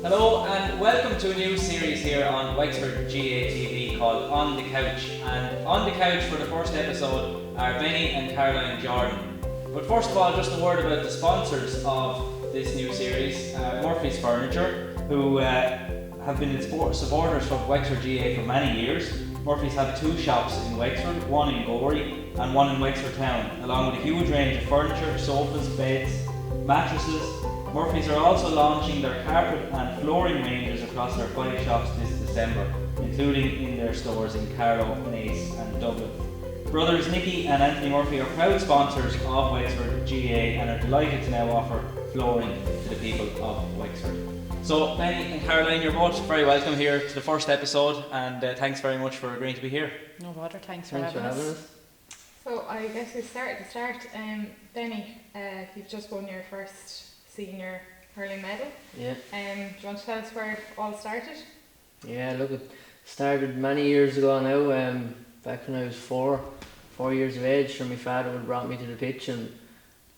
Hello and welcome to a new series here on Wexford GA TV called On the Couch. And on the couch for the first episode are Benny and Caroline Jordan. But first of all, just a word about the sponsors of this new series, Murphy's Furniture, who have been supporters of Wexford GA for many years. Murphy's have two shops in Wexford, one in Gorey and one in Wexford Town, along with a huge range of furniture, sofas, beds, mattresses. Murphy's are also launching their carpet and flooring ranges across their 5 shops this December, including in their stores in Carlow, Naas and Dublin. Brothers Nicky and Anthony Murphy are proud sponsors of Wexford GA and are delighted to now offer flooring to the people of Wexford. So Benny and Caroline, you're both very welcome here to the first episode, and thanks very much for agreeing to be here. No bother, thanks for having us. So I guess we start at the start. Benny, you've just won your first senior hurling medal. Yeah. Do you want to tell us where it all started? Yeah, look, it started many years ago now, back when I was four years of age. So my father would brought me to the pitch, and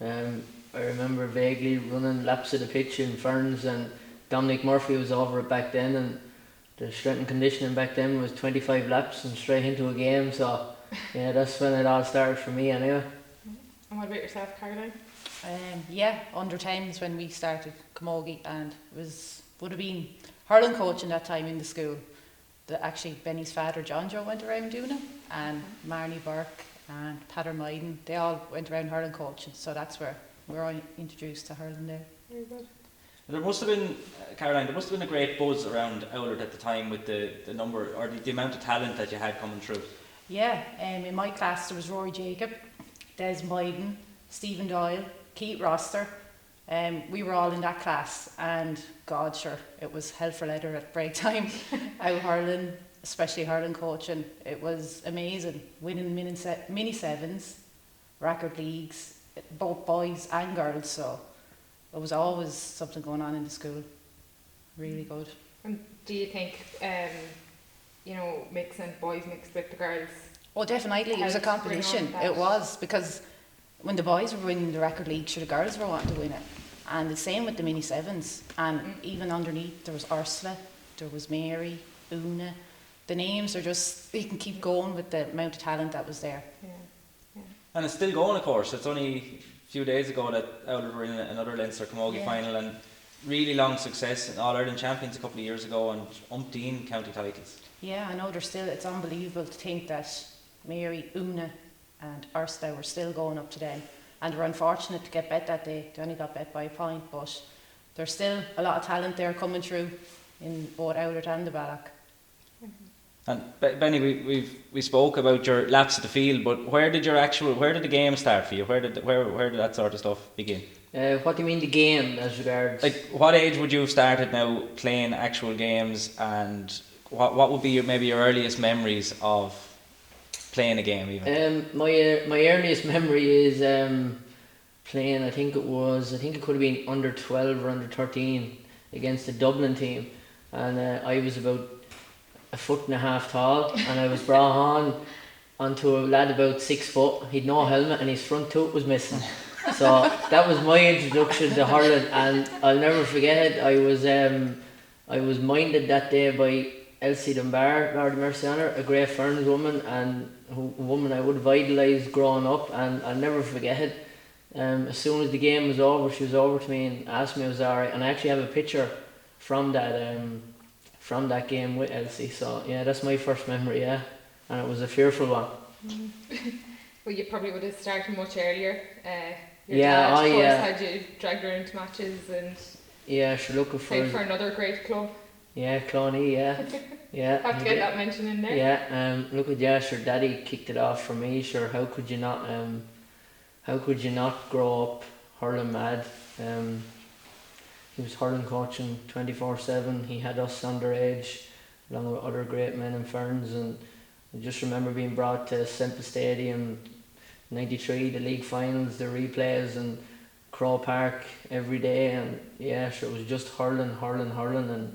I remember vaguely running laps of the pitch in Ferns, and Dominic Murphy was over it back then, and the strength and conditioning back then was 25 laps and straight into a game. So yeah, that's when it all started for me anyway. And what about yourself, Caroline? Yeah, under times when we started Camogie, and would have been hurling coaching that time in the school. Actually Benny's father John Joe went around doing it, and Marnie Burke and Patter Myden, they all went around hurling coaching, so that's where we were all introduced to hurling there. Very good. There must have been, Caroline, there must have been a great buzz around Owlert at the time with the number or the amount of talent that you had coming through. Yeah, in my class there was Rory Jacob, Des Myden, Stephen Doyle, Keith Roster. We were all in that class, and God, sure, it was hell for leather at break time. Out hurling, especially hurling coaching, it was amazing. Winning mini sevens, record leagues, both boys and girls. So it was always something going on in the school. Really good. And do you think, mixing boys mixed with the girls? Oh, definitely. It was a competition. It was, because when the boys were winning the record league, sure, the girls were wanting to win it. And the same with the mini sevens. And even underneath, there was Ursula, there was Mary, Una. The names are just, you can keep going with the amount of talent that was there. Yeah. And it's still going, of course. It's only a few days ago that Owlert were in another Leinster Camogie final, and really long success, and All-Ireland champions a couple of years ago, and umpteen county titles. Yeah, I know it's unbelievable to think that Mary, Una and Ursula were still going up to them, and they were unfortunate to get bet that day. They only got bet by a point, but there's still a lot of talent there coming through in both Owlert and the Balloch. And Benny, we spoke about your laps at the field, but where did the game start for you? Where did that sort of stuff begin? What do you mean the game as regards? Like, what age would you have started now playing actual games, and what would be maybe your earliest memories of playing a game even? My earliest memory is playing. I think it could have been under 12 or under 13 against the Dublin team, and I was about 1.5 foot tall, and I was brought onto a lad about 6 foot. He'd no helmet and his front tooth was missing. So that was my introduction to hurling, and I'll never forget it. I was minded that day by Elsie Dunbar, Lord of mercy on her, a great Ferns woman, and a woman I would have idolised growing up, and I'll never forget it. As soon as the game was over, she was over to me and asked me if I was alright, and I actually have a picture from that game with Elsie. So yeah, that's my first memory, and it was a fearful one. Well, you probably would have started much earlier. Your Yeah, dad, of course, yeah. had you dragged her into matches and Yeah, sure, looking played for another great club. Yeah, Cloney, yeah. Have to get that mention in there. Yeah, look at sure, Daddy kicked it off for me. Sure, how could you not grow up hurling mad? He was hurling coaching 24/7. He had us underage, along with other great men in Ferns, and I just remember being brought to Semple Stadium, '93, the league finals, the replays, and Crow Park every day, and yeah, sure, it was just hurling, and it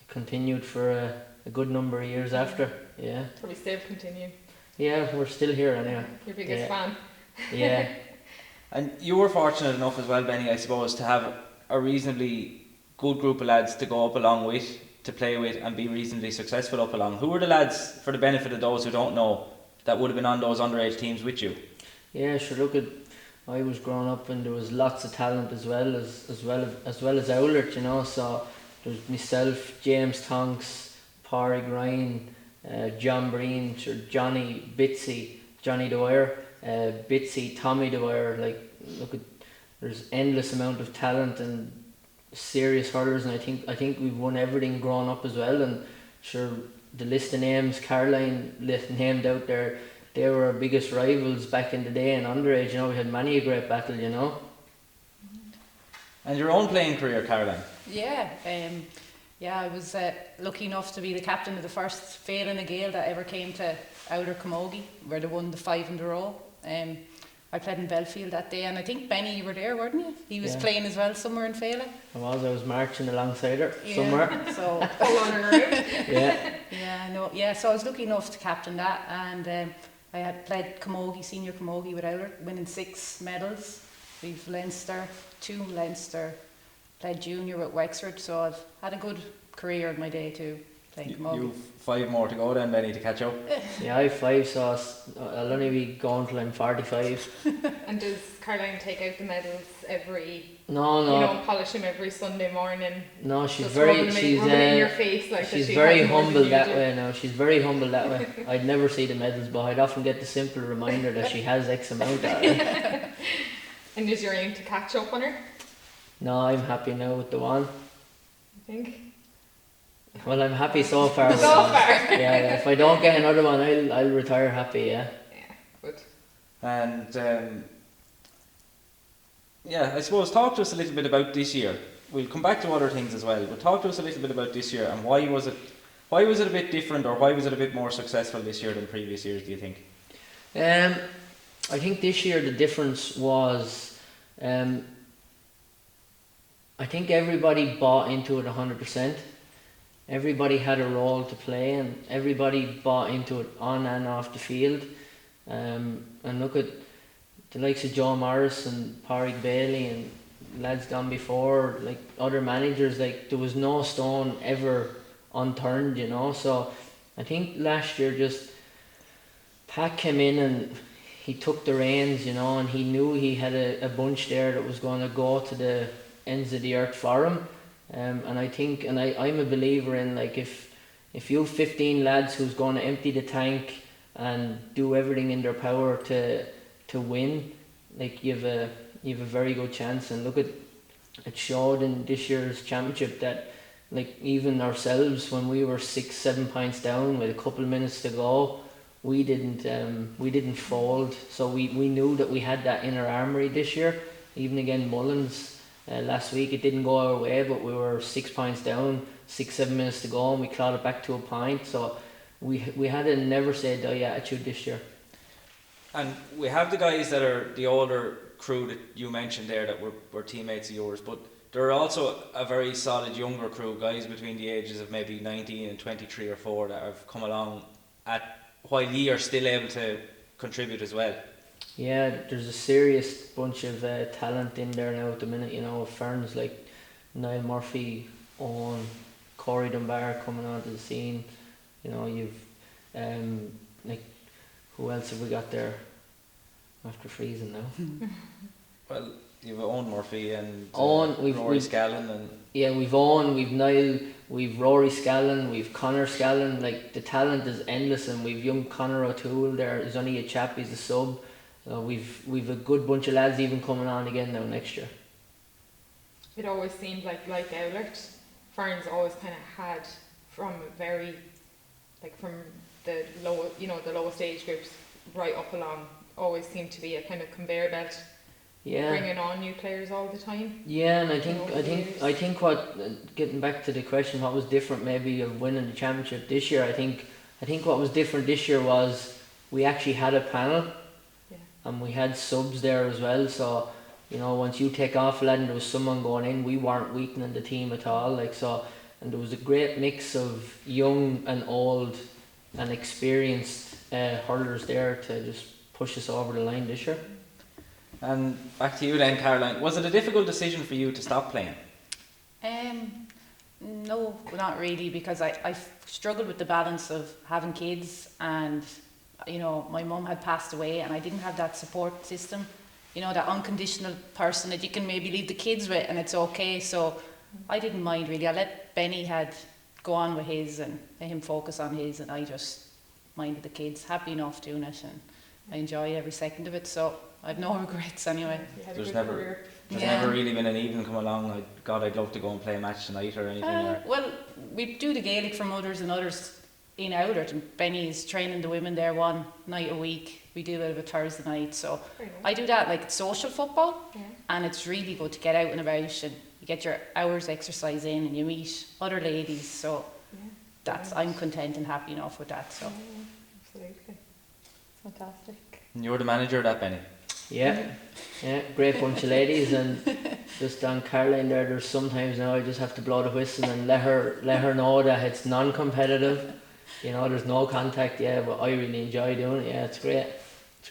continued for a good number of years after. Yeah. Probably still continue. Yeah, we're still here anyway. Your biggest fan. Yeah. And you were fortunate enough as well, Benny, I suppose, to have a reasonably good group of lads to go up along with, to play with, and be reasonably successful up along. Who were the lads, for the benefit of those who don't know, that would have been on those underage teams with you? Yeah, sure. Look at, I was growing up and there was lots of talent as well as Owlert, you know. So there was myself, James Tonks, Pádraig Ryan, John Breen, sure, Johnny Bitsy, Johnny Dwyer, Bitsy, Tommy Dwyer. Like, look at, there's endless amount of talent and serious hurlers, and I think we've won everything growing up as well. And sure, the list of names Caroline named out there, they were our biggest rivals back in the day in underage. You know, we had many a great battle, you know. And your own playing career, Caroline? Yeah, I was lucky enough to be the captain of the first Féile na Gael that ever came to Outer Camogie, where they won the 5 in a row. I played in Belfield that day, and I think Benny, you were there, weren't you? He was playing as well somewhere in Féile. I was marching alongside her somewhere. So so I was lucky enough to captain that, and I had played Camogie, senior Camogie with Owlert, winning 6 medals. We've Leinster, 2 Leinster, played junior with Wexford, so I've had a good career in my day too, playing Camogie. You've 5 more to go then, Benny, to catch up. Yeah, I have 5, so I'll only be going till I'm 45. And does Caroline take out the medals every? No. You don't polish them every Sunday morning. No, she's just very. rubbing it in your face like she's that. very humble that way. Now she's very humble that way. I'd never see the medals, but I'd often get the simple reminder that she has X amount. And is your aim to catch up on her? No, I'm happy now with the one. I think. Well, I'm happy so far. So far. Yeah, if I don't get another one, I'll retire happy. Yeah. Yeah, good. And I suppose talk to us a little bit about this year. We'll come back to other things as well, but talk to us a little bit about this year and why was it a bit different, or why was it a bit more successful this year than previous years, do you think? I think this year the difference was, I think everybody bought into it 100%. Everybody had a role to play, and everybody bought into it on and off the field. And look at the likes of Joe Morris and Pádraig Bailey and lads gone before, like other managers. Like, there was no stone ever unturned, you know. So I think last year just Pat came in and he took the reins, you know, and he knew he had a bunch there that was going to go to the ends of the earth for him. And I think, and I'm a believer in, like, if you have 15 lads who's going to empty the tank and do everything in their power to win, like, you have a very good chance. And look at it showed in this year's championship that, like, even ourselves, when we were 6-7 points down with a couple of minutes to go, we didn't fold. So we knew that we had that in our armoury this year. Even again Mullins last week, it didn't go our way, but we were 6 points down, 6-7 minutes to go, and we clawed it back to a point. So we had a never say die attitude this year. And we have the guys that are the older crew that you mentioned there that were teammates of yours, but there are also a very solid younger crew, guys between the ages of maybe 19 and 23 or 4 that have come along while you are still able to contribute as well. Yeah, there's a serious bunch of talent in there now at the minute, you know, ferns like Niall Murphy, Owen, Corey Dunbar coming onto the scene. You know, you've like, who else have we got there after freezing now? Well, you've Owen Murphy and Rory Scallon, and we've Owen, we've Niall, we've Rory Scallon, we've Connor Scallon. Like, the talent is endless, and we've young Connor O'Toole there. He's only a chap, he's a sub. We've a good bunch of lads even coming on again now next year. It always seemed like Owlert, Ferns always kind of had from the lowest age groups right up along, always seemed to be a kind of conveyor belt. Yeah. Bringing on new players all the time. Yeah, and I think what, getting back to the question, what was different maybe of winning the championship this year, I think what was different this year was we actually had a panel. And we had subs there as well, so, you know, once you take off a lad and there was someone going in, we weren't weakening the team at all. Like, so, and there was a great mix of young and old and experienced hurlers there to just push us over the line this year. And back to you then, Caroline. Was it a difficult decision for you to stop playing? No, not really, because I struggled with the balance of having kids and, you know, my mum had passed away and I didn't have that support system, you know, that unconditional person that you can maybe leave the kids with and it's okay. So I didn't mind really. I let Benny had go on with his and let him focus on his, and I just minded the kids, happy enough doing it, and I enjoyed every second of it, so I've no regrets anyway. You had a There's good never- career. There's Yeah. never really been an evening come along, like, God, I'd love to go and play a match tonight or anything. Or Well, we do the Gaelic for mothers and others in Outert, and Benny's training the women there one night a week. We do it a Thursday night, so Very nice. I do that like social football, Yeah. and it's really good to get out and about and you get your hours exercise in and you meet other ladies, so Yeah. that's, I'm content and happy enough with that. So Yeah, absolutely. Fantastic. And you're the manager of that, Benny. Yeah, great bunch of ladies, and just on Caroline there's sometimes now I just have to blow the whistle and let her know that it's non-competitive. You know, there's no contact, but I really enjoy doing it. Yeah, it's great. it's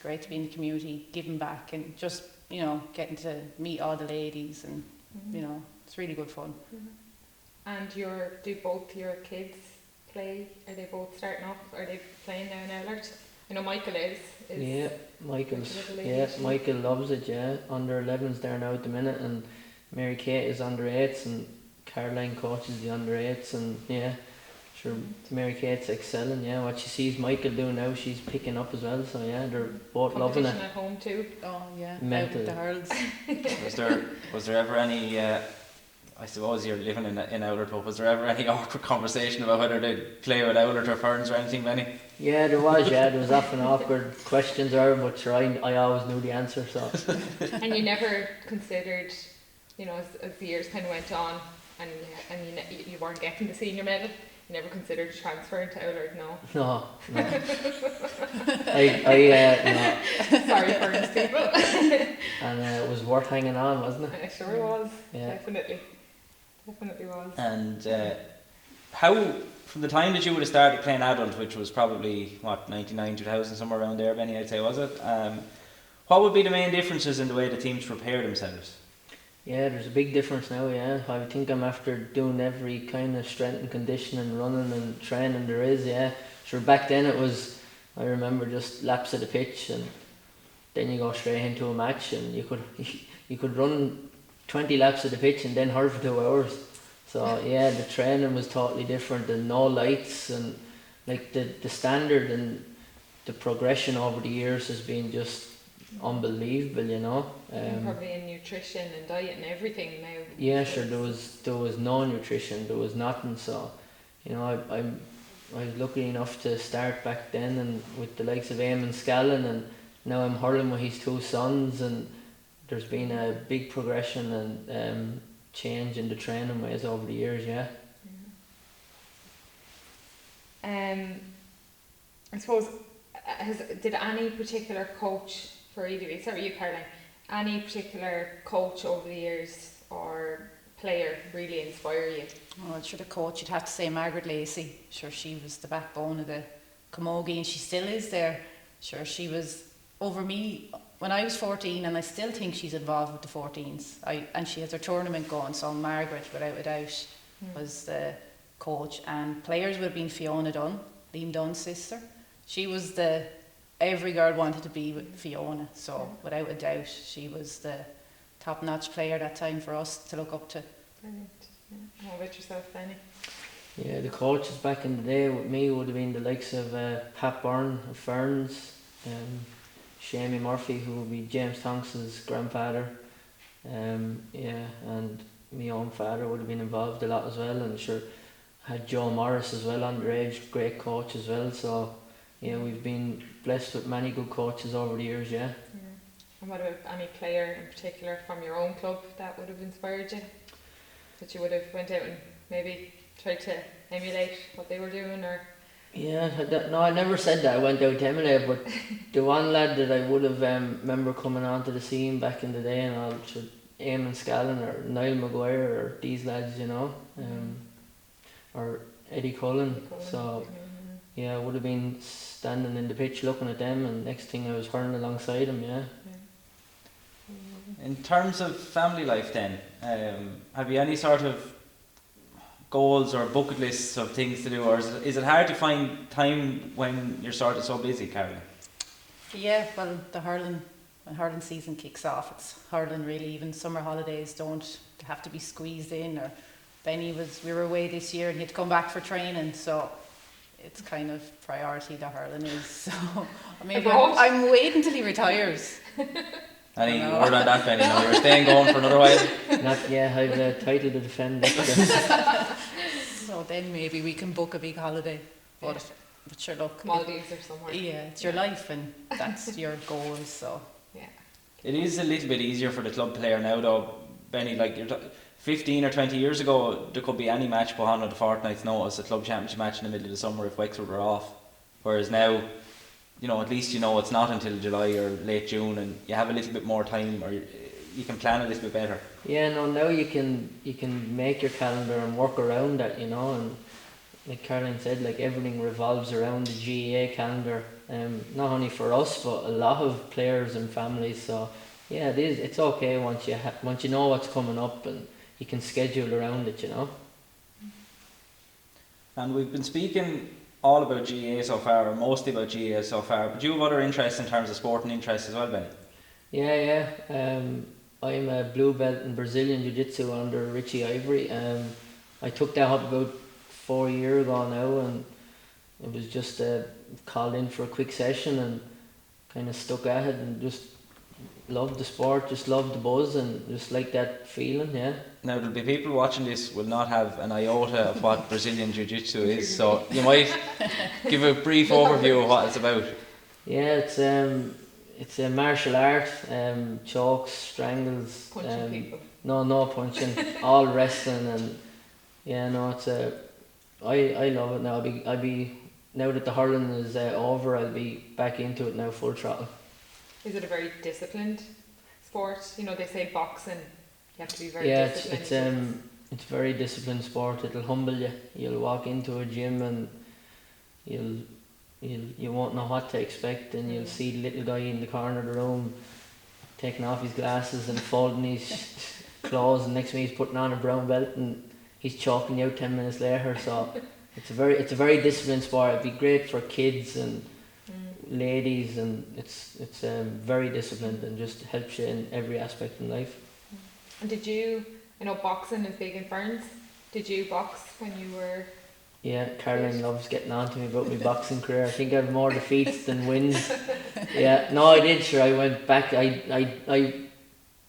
great to be in the community, giving back and just, you know, getting to meet all the ladies, and you know, it's really good fun. And do both your kids play? Are they both starting off? Are they playing now in Outert? I know Michael is. Yeah, Which little lady? Michael loves it. Yeah, under 11s there now at the minute, and Mary Kate is under 8s, and Caroline coaches the under 8s, and yeah, sure, Mary Kate's excelling. Yeah, what she sees Michael doing now, she's picking up as well. So yeah, they're both loving Competition it. at home too. Oh yeah, out Mental. with the hurls. Was there ever any? I suppose you're living in Outert, but was there ever any awkward conversation about whether they'd play with Outert or Ferns or anything, Benny? Yeah, there was. Yeah, there was often awkward questions there, but sure, I always knew the answer. So And you never considered, you know, as the years kind of went on, and you weren't getting the senior medal, you never considered transferring to Outert, no? no. No. Sorry, Ferns people. And it was worth hanging on, wasn't it? It sure was. Yeah. Definitely was. And how, from the time that you would have started playing adult, which was probably, 99, 2000, somewhere around there, Benny, I'd say, was it? What would be the main differences in the way the teams prepare themselves? Yeah, there's a big difference now. Yeah, I think I'm after doing every kind of strength and conditioning, running and training there is. Yeah, sure. Back then it was, I remember, just laps of the pitch, and then you go straight into a match, and you could run 20 laps of the pitch and then hurl for 2 hours. So yeah, the training was totally different, and no lights, and like the standard and the progression over the years has been just unbelievable, you know. And probably in nutrition and diet and everything now. Yeah, sure. There was no nutrition. There was nothing. So, you know, I was lucky enough to start back then, and with the likes of Eamon Scallon, and now I'm hurling with his 2 sons, and there's been a big progression and change in the training ways over the years. Yeah. I suppose, did any particular coach for either of you, sorry, you Caroline, any particular coach over the years or player really inspire you? Well, sure, the coach, you'd have to say Margaret Lacey. Sure, she was the backbone of the Camogie, and she still is there. Sure, she was over me when I was 14, and I still think she's involved with the 14s. And she has her tournament going, so Margaret, without a doubt, was the coach. And players would have been Fiona Dunn, Liam Dunn's sister. She was every girl wanted to be with Fiona, so without a doubt, she was the top-notch player that time for us to look up to. Brilliant. Yeah. How about yourself, Benny? Yeah, the coaches back in the day with me would have been the likes of Pat Byrne of Ferns, Shamie Murphy, who would be James Tonks's grandfather. And my own father would have been involved a lot as well, and sure had Joe Morris as well, underage, great coach as well. So yeah, we've been blessed with many good coaches over the years. Yeah. And what about any player in particular from your own club that would have inspired you? That you would have went out and maybe tried to emulate what they were doing, or? Yeah, no, I never said that I went out to emulate, but the one lad that I would have remember coming onto the scene back in the day, and all, Eamon Scallon or Niall Maguire or these lads, you know, or Eddie Cullen. So yeah, I would have been standing in the pitch looking at them, and next thing I was hurling alongside them. Yeah. In terms of family life then, have you any sort of goals or bucket lists of things to do, or is it hard to find time when you're sort of so busy, Caroline? Yeah, well, when hurling season kicks off, it's hurling really. Even summer holidays don't have to be squeezed in. Or we were away this year and he had to come back for training, so it's kind of priority the hurling is. So I mean, I'm waiting till he retires. Any word on that, Benny? No, you're staying going for another while? Not yet. I've a title to defend. So then maybe we can book a big holiday. But sure, look, Maldives or somewhere. Yeah, it's your life and that's your goals. So yeah, it is a little bit easier for the club player now, though, Benny. Like 15 or 20 years ago, there could be any match put on at a fortnight's notice, a club championship match in the middle of the summer if Wexford were off. Whereas now, you know, at least you know it's not until July or late June, and you have a little bit more time, or you can plan a little bit better. Yeah, no, now you can make your calendar and work around that, you know, and like Caroline said, like everything revolves around the GAA calendar. Not only for us, but a lot of players and families. So yeah, it is. It's okay once you know what's coming up and you can schedule around it, you know. And we've been speaking all about GAA so far, or mostly about GAA so far. But do you have other interests in terms of sporting interests as well, Benny? Yeah. I'm a blue belt in Brazilian Jiu-Jitsu under Richie Ivory. I took that up about 4 years ago now, and it was just called in for a quick session and kind of stuck at it and just loved the sport, just loved the buzz and just like that feeling, yeah. Now there'll be people watching this will not have an iota of what Brazilian Jiu-Jitsu is, so you might give a brief overview of what it's about. Yeah, it's a martial art, chokes, strangles, punching people. No punching, all wrestling, and yeah, no, I love it now. I'll be now that the hurling is over, I'll be back into it now, full throttle. Is it a very disciplined sport? You know, they say boxing, you have to be very disciplined. It's very disciplined sport. It'll humble you. You'll walk into a gym and you won't know what to expect, and you'll see the little guy in the corner of the room taking off his glasses and folding his clothes, and next to me he's putting on a brown belt and he's choking you out 10 minutes later. So it's a very disciplined sport. It'd be great for kids and ladies, and it's very disciplined and just helps you in every aspect in life. And I know boxing is big in Ferns. Did you box when you were? Yeah, Caroline loves getting on to me about my boxing career. I think I have more defeats than wins. Yeah, no, I did, sure. I went back, I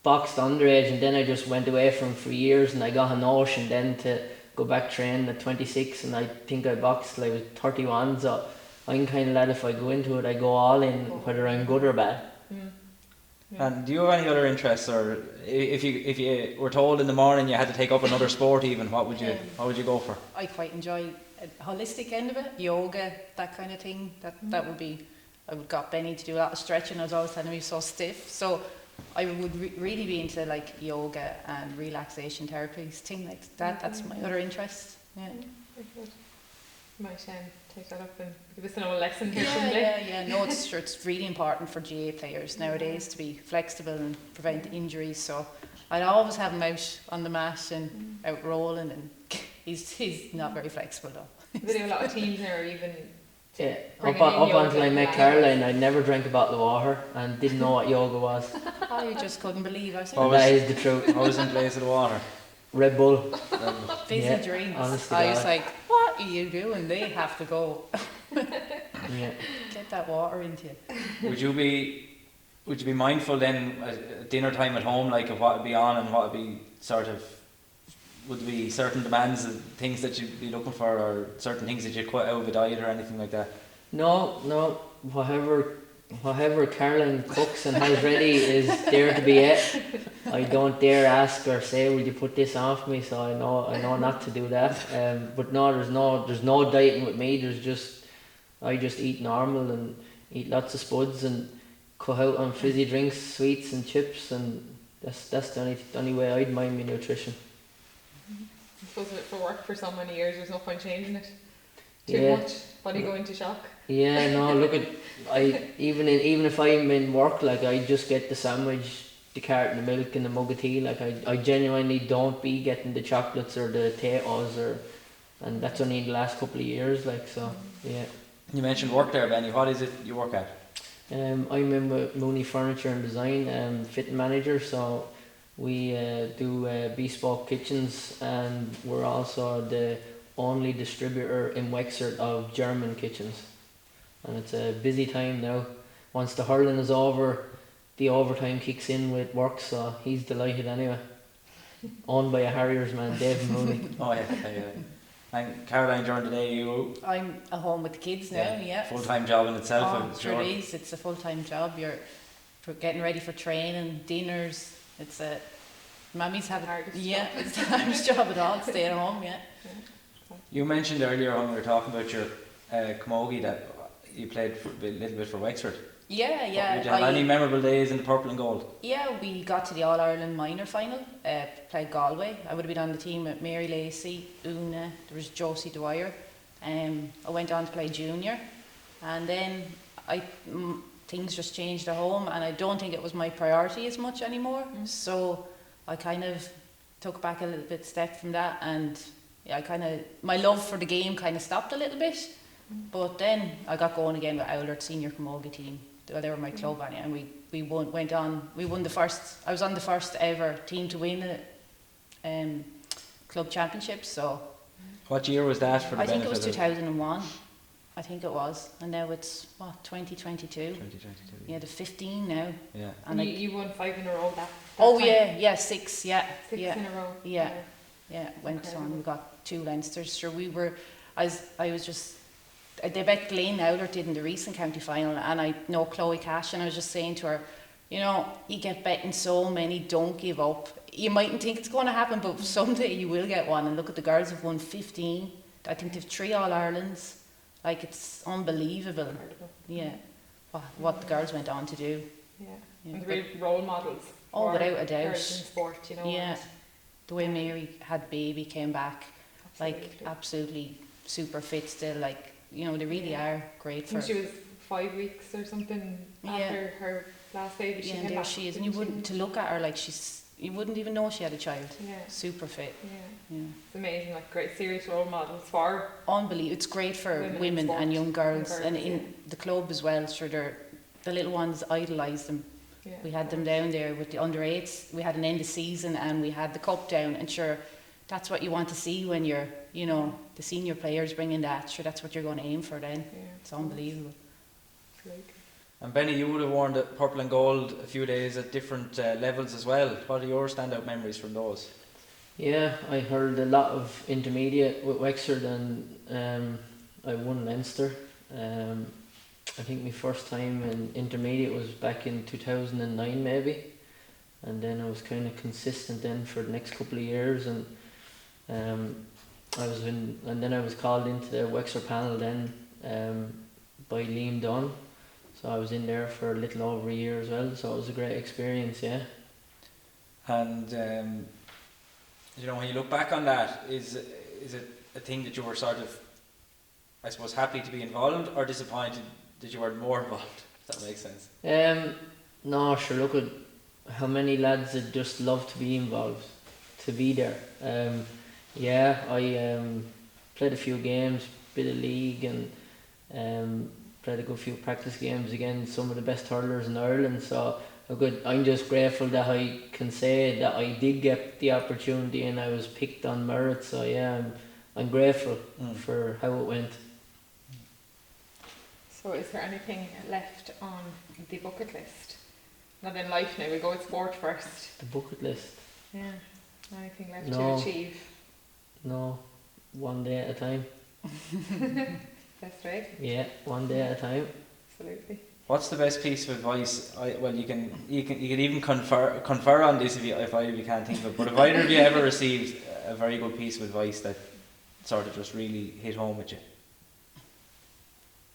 boxed underage, and then I just went away from for years, and I got a notion then to go back training at 26, and I think I boxed till I was 31, so I'm kind of lad, if I go into it, I go all in, whether I'm good or bad. Yeah. And do you have any other interests, or if you were told in the morning you had to take up another sport even, what would you go for? I quite enjoy a holistic end of it, yoga, that kind of thing. That would be, I would got Benny to do a lot of stretching. I was always telling me he was so stiff, so I would really be into like yoga and relaxation therapies, thing like that. That's my other interest. Yeah. Very good. Might take that up and give us another lesson here someday. Yeah. No, it's really important for GA players nowadays to be flexible and prevent injuries. So I'd always have him out on the mat and out rolling, and he's not very flexible though. They do a lot of teams now, or even up until I met Caroline, I never drank a bottle of water and didn't know what yoga was. Oh, you just couldn't believe us. That is the truth. I was in place of the water. Red Bull. Fizzy drinks. Honestly, I was like, what are you doing? They have to go. Yeah. Get that water into you. Would you be mindful then at dinner time at home, like of what would be on and what would be would there be certain demands and things that you'd be looking for, or certain things that you'd cut out of a diet or anything like that? No. Whatever Caroline cooks and has ready is there to be it. I don't dare ask or say, will you put this on for me? So I know not to do that. But no, there's no dieting with me. I just eat normal and eat lots of spuds and cut out on fizzy drinks, sweets and chips, and that's the only way I'd mind my nutrition. I suppose for work for so many years, there's no point changing it too much. Body go into shock. Yeah, no. Look, even if I'm in work, like I just get the sandwich the carton of milk and the mug of tea. Like I genuinely don't be getting the chocolates or the potatoes and that's only in the last couple of years. Like so, yeah. You mentioned work there, Benny. What is it you work at? I'm in Mooney Furniture and Design, fitting manager. So we do bespoke kitchens, and we're also the only distributor in Wexford of German kitchens. And it's a busy time now. Once the hurling is over, the overtime kicks in with work, so he's delighted anyway. Owned by a Harriers man, Dave Mooney. Oh yeah. And Caroline, during the day I'm at home with the kids now, yeah. full-time job in itself, Oh, I'm sure sure. it is. It's a full-time job. You're getting ready for training, dinners. It's a... Mammy's having... Yeah, it's the hardest job at all, staying at home, yeah. You mentioned earlier when we were talking about your Camogie that you played for a little bit for Wexford. Yeah. Did you have any memorable days in the purple and gold? Yeah, we got to the All-Ireland minor final, played Galway. I would have been on the team with Mary Lacey, Una, there was Josie Dwyer. I went on to play junior, and then things just changed at home, and I don't think it was my priority as much anymore. So I kind of took back a little bit step from that, and yeah, my love for the game kind of stopped a little bit. But then I got going again with Oulart senior camogie team. Well, they were my club, and we went on. We won the first. I was on the first ever team to win a club championship. So What year was that for the I think it was benefit 2001. I think it was, and now it's 2022. 2022. Yeah, the 15 now. Yeah. And you won 5 in a row that oh time. yeah, 6. Yeah, 6 yeah. in a row. Yeah. Yeah, went Incredible. on. We got 2 Leinsters. Sure, we were. I was just. They bet Glen Oulart did in the recent county final, and I know Chloe Cash, and I was just saying to her, you know, you get betting so many, don't give up. You mightn't think it's going to happen, but someday you will get one. And look at the girls have won 15. I think they've 3 All-Irelands. Like, it's unbelievable. Incredible. Yeah, what the girls went on to do. Yeah. Yeah. And the real role models. Oh, for without a doubt. girls in sport, you know. Yeah, and the way Mary had baby, came back, like absolutely. absolutely super fit still. Like, you know, they really are great I for. think she was 5 weeks or something after her last baby. Yeah, She and came there back, she is, and you didn't wouldn't to look at her like you wouldn't even know she had a child. Yeah. Super fit. Yeah. Yeah, It's amazing, like great serious role models for unbelievable. It's great for Women in women sport. and young girls, Young and girls, in yeah. the club as well. Sure, the little ones idolise them. Yeah, We had them down there with the under 8s. We had an end of season, and we had the cup down. And sure, that's what you want to see when you're, you know, the senior players bringing that. Sure, that's what you're going to aim for then. Yeah. It's unbelievable. Like, And Benny, you would have worn the purple and gold a few days at different levels as well. What are your standout memories from those? Yeah, I heard a lot of intermediate with Wexford, and I won Leinster. I think my first time in intermediate was back in 2009 maybe, and then I was kind of consistent then for the next couple of years, and then I was called into the Wexford panel then by Liam Dunn, so I was in there for a little over a year as well. So it was a great experience, yeah. And you know, when you look back on that, is it a thing that you were sort of, I suppose, happy to be involved, or disappointed that you weren't more involved? If that makes sense. No, sure. Look at how many lads that just love to be involved, to be there. Yeah, I played a few games, bit of league, and played a good few practice games against some of the best hurlers in Ireland. So I'm just grateful that I can say that I did get the opportunity and I was picked on merit. So yeah, I'm grateful for how it went. so is there anything left on the bucket list? Not in life now, we go with sport first. The bucket list? Yeah. Anything left No. to achieve? No, one day at a time. That's right. Yeah, one day at a time. Absolutely. What's the best piece of advice? Well, you can even confer on this if either of you can't think of it. But have either of you ever received a very good piece of advice that sort of just really hit home with you?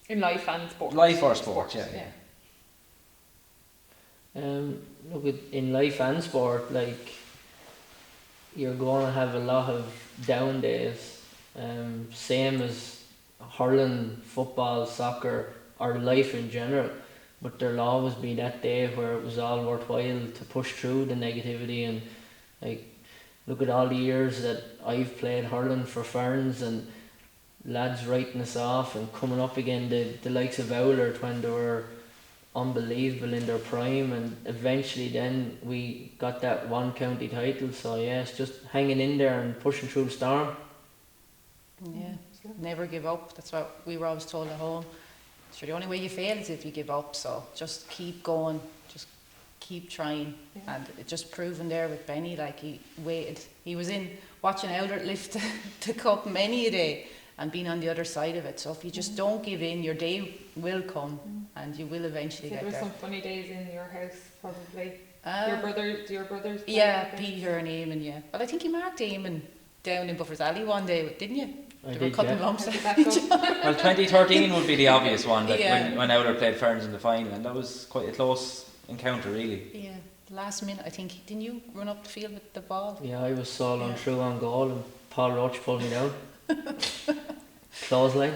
In life and sport. Life or sport, yeah. Look, in life and sport, like, you're going to have a lot of down days. Same as hurling, football, soccer, or life in general. but there'll always be that day where it was all worthwhile to push through the negativity. And like, look at all the years that I've played hurling for Ferns and lads writing us off and coming up again, the likes of Owlert when they were unbelievable in their prime, and eventually then we got that one county title. So yeah, it's just hanging in there and pushing through the storm. Yeah, never give up. That's what we were always told at home. Sure, the only way you fail is if you give up. So just keep going, just keep trying. Yeah. And it just proven there with Benny, like he waited. He was in watching Eldred lift the cup many a day and being on the other side of it. So if you just don't give in, your day will come and you will eventually There get were there. some funny days in your house, probably. Uh, Your brothers? play Yeah, against? Peter and Eamon, yeah. But I think you marked Eamon down in Buffer's Alley one day, didn't you? I They were did, cutting yeah. lumps How did out. that go? Well, 2013 would be the obvious one, like Yeah. when Owler played Ferns in the final, and that was quite a close encounter, really. Yeah, last minute, I think. Didn't you run up the field with the ball? Yeah, I was soloing Yeah. through on goal and Paul Roach pulled me down. Clothesline.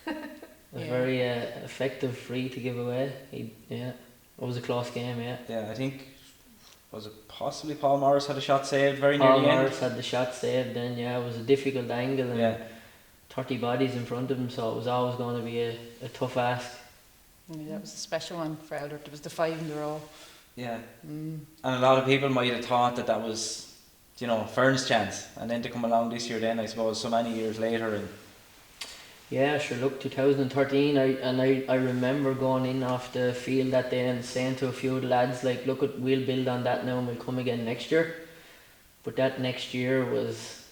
A Yeah. very effective free to give away. It was a close game, yeah. Yeah, I think, was it possibly Paul Morris had a shot saved very near Paul the end? Morris had the shot saved then, yeah. It was a difficult angle and Yeah. 30 bodies in front of him, so it was always going to be a tough ask. Yeah, that was a special one for Eldred. It was the 5 in the row. Yeah. Mm. And a lot of people might have thought that was, Fern's chance. And then to come along this year then, I suppose, so many years later. And Yeah, sure, look, 2013, I remember going in off the field that day and saying to a few of the lads, like, look, we'll build on that now and we'll come again next year. But that next year was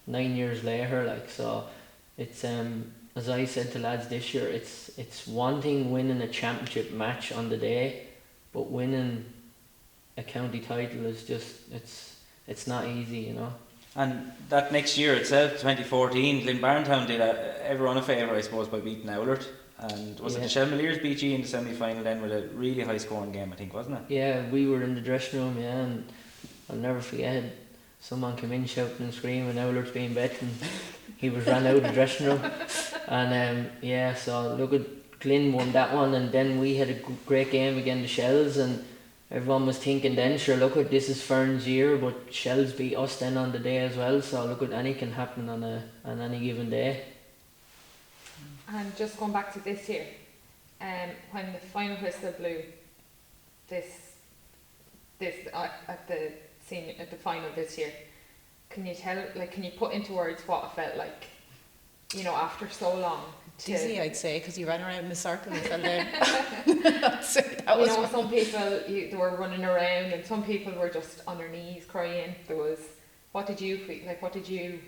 9 years later, like, so it's, as I said to lads this year, it's one thing winning a championship match on the day, but winning a county title is just, it's not easy, And that next year itself, 2014, Glenbarntown did everyone a favour, I suppose, by beating Owlert. And was it Yeah. the Shelmaliers beat you in the semi-final then with a really high scoring game, I think, wasn't it? Yeah, we were in the dressing room, yeah, and I'll never forget, someone came in shouting and screaming, Owlert's being bet, and he was ran out of the dressing room. And so look at Glyn won that one, and then we had a great game against the Shells, and everyone was thinking then, sure, look at this is Fern's year, but Shells beat us then on the day as well, so look at any can happen on any given day. And just going back to this year, when the final whistle blew, this at the final this year, can you put into words what it felt like, after so long? Dizzy, I'd say, because he ran around in a circle and fell down. I'd say that was one. Some people they were running around, and some people were just on their knees crying. What did you feel? Like, what did you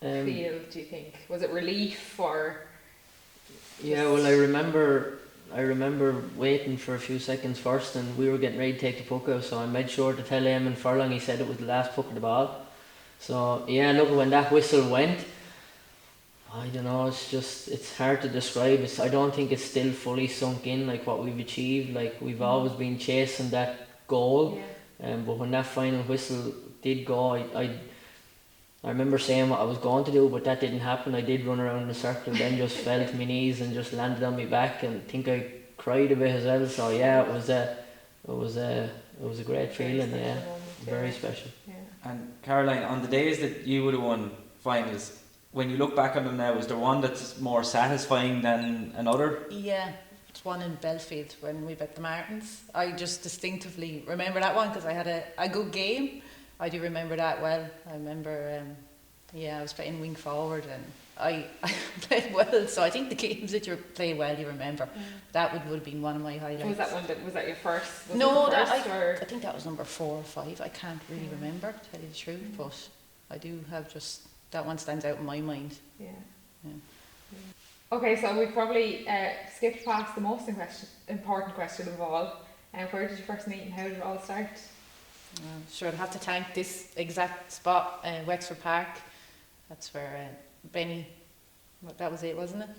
feel? Do you think, was it relief or? Yeah, well, I remember waiting for a few seconds first, and we were getting ready to take the puck out, so I made sure to tell Eamon Furlong. He said it was the last puck of the ball. So yeah, look, when that whistle went, I don't know, it's hard to describe. I don't think it's still fully sunk in, like what we've achieved. Like, we've always been chasing that goal, but when that final whistle did go, I remember saying what I was going to do, but that didn't happen. I did run around in a circle, then just fell to my knees and just landed on my back, and I think I cried a bit as well. So yeah, it was a great feeling. Yeah, very special. Yeah. And Caroline, on the days that you would have won finals, when you look back on them now, is there one that's more satisfying than another? Yeah, it's one in Belfield when we bet the Martins. I just distinctively remember that one because I had a good game. I do remember that well. I remember, I was playing wing forward and I played well. So I think the games that you play well, you remember. That would have been one of my highlights. Was that your first? No, or? I think that was number 4 or 5. I can't really remember, to tell you the truth, but I do have just, that one stands out in my mind. Yeah. Yeah. Okay, so we probably skipped past the most important question of all. Where did you first meet and how did it all start? Sure, I'd have to thank this exact spot, Wexford Park. That's where Benny, that was it, wasn't it?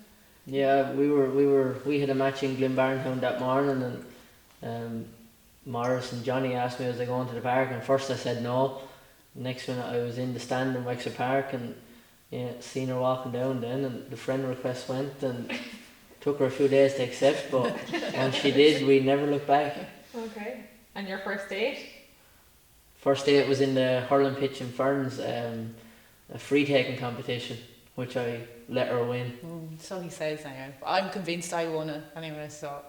Yeah, we had a match in Glenbarntown that morning, and Morris and Johnny asked me was I going to the park, and first I said no. Next minute I was in the stand in Wexford Park and seen her walking down then, and the friend request went and Took her a few days to accept, but once she did, we never looked back. Okay. And your first date? First date was in the hurling pitch in Ferns, a free taking competition, which I let her win. So he says anyway. But I'm convinced I won it anyway, so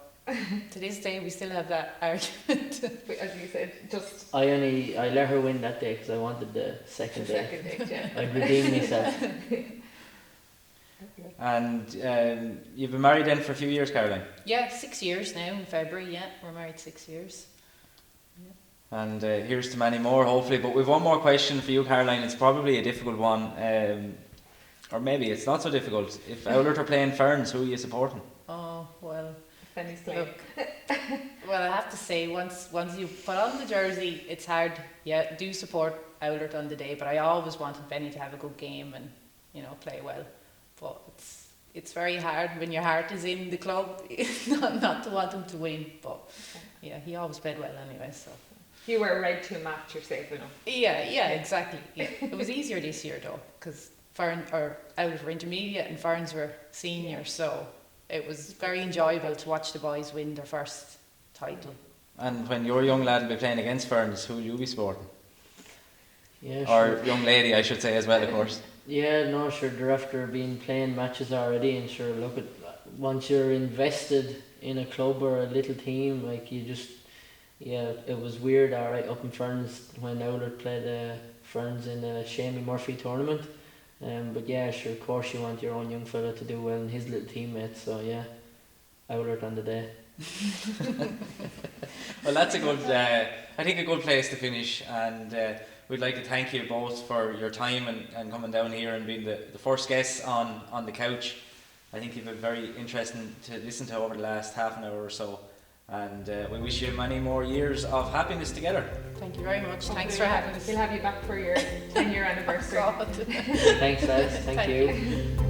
to this day we still have that argument. But as you said, just I let her win that day because I wanted the second the date. second date, yeah. I'd redeem myself. And you've been married then for a few years, Caroline? Yeah, 6 years now in February, yeah. We're married 6 years. And here's to many more, hopefully. But we've one more question for you, Caroline. It's probably a difficult one. Or maybe it's not so difficult. If Owlert are playing Ferns, who are you supporting? Oh, well. Benny's playing. Look, well, I have to say, once you put on the jersey, it's hard. Yeah, do support Owlert on the day, but I always wanted Benny to have a good game and, you know, play well. But it's very hard when your heart is in the club not to want him to win. But yeah, he always played well anyway, so. You wear red to a match, you're safe enough. Yeah, exactly. Yeah. It was easier this year though, because Owlert were intermediate and Ferns were senior, so it was very enjoyable to watch the boys win their first title. And when your young lad will be playing against Ferns, who will you be supporting? Yeah, or young lady, I should say, as well, of course. Yeah, no, sure. They're after been playing matches already, and sure, look at once you're invested in a club or a little team, like you just, yeah, it was weird. All right, up in Ferns when Owlert played Ferns in a Shamey Murphy tournament, but yeah, sure, of course you want your own young fella to do well and his little teammates. So yeah, Owlert on the day. Well, that's a good, I think a good place to finish, and we'd like to thank you both for your time and coming down here and being the first guests on the couch. I think you've been very interesting to listen to over the last half an hour or so, and we wish you many more years of happiness together. Thank you very much. Thanks for having us. We'll have you back for your 10-year anniversary. Thanks, lads. Thank you.